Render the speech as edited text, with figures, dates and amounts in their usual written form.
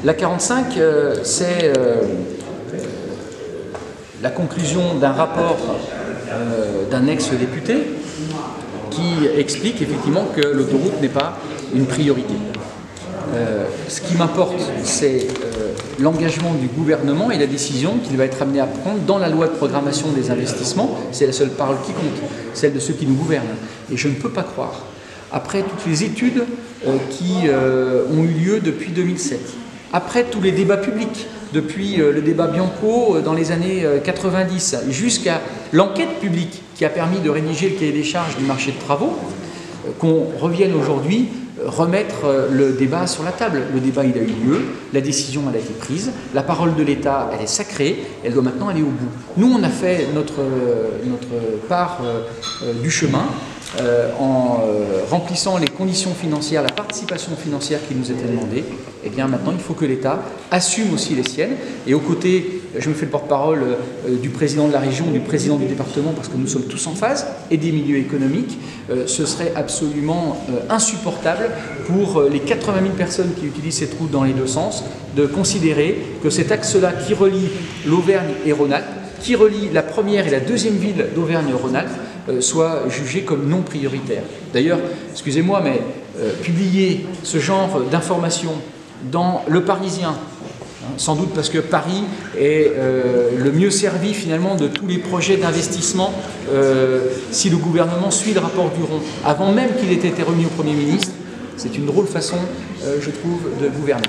La 45, c'est la conclusion d'un rapport d'un ex-député qui explique effectivement que l'autoroute n'est pas une priorité. Ce qui m'importe, c'est l'engagement du gouvernement et la décision qu'il va être amené à prendre dans la loi de programmation des investissements. C'est la seule parole qui compte, celle de ceux qui nous gouvernent. Et je ne peux pas croire, après toutes les études qui ont eu lieu depuis 2007, après tous les débats publics, depuis le débat Bianco dans les années 90, jusqu'à l'enquête publique qui a permis de rédiger le cahier des charges du marché de travaux, qu'on revienne aujourd'hui remettre le débat sur la table. Le débat, il a eu lieu, la décision, elle a été prise, la parole de l'État, elle est sacrée, elle doit maintenant aller au bout. Nous, on a fait notre part du chemin en remplissant les conditions financières, la participation financière qui nous était demandée. Et bien maintenant, il faut que l'État assume aussi les siennes. Et aux côtés, je me fais le porte-parole du président de la région, du président du département, parce que nous sommes tous en phase, et des milieux économiques, ce serait absolument insupportable pour les 80 000 personnes qui utilisent cette route dans les deux sens, de considérer que cet axe-là qui relie l'Auvergne et Rhône-Alpes, qui relie la première et la deuxième ville d'Auvergne et Rhône-Alpes, soit jugé comme non prioritaire. D'ailleurs, excusez-moi, mais publier ce genre d'informations dans Le Parisien, sans doute parce que Paris est le mieux servi finalement de tous les projets d'investissement si le gouvernement suit le rapport Duron, avant même qu'il ait été remis au Premier ministre, c'est une drôle façon, je trouve, de gouverner.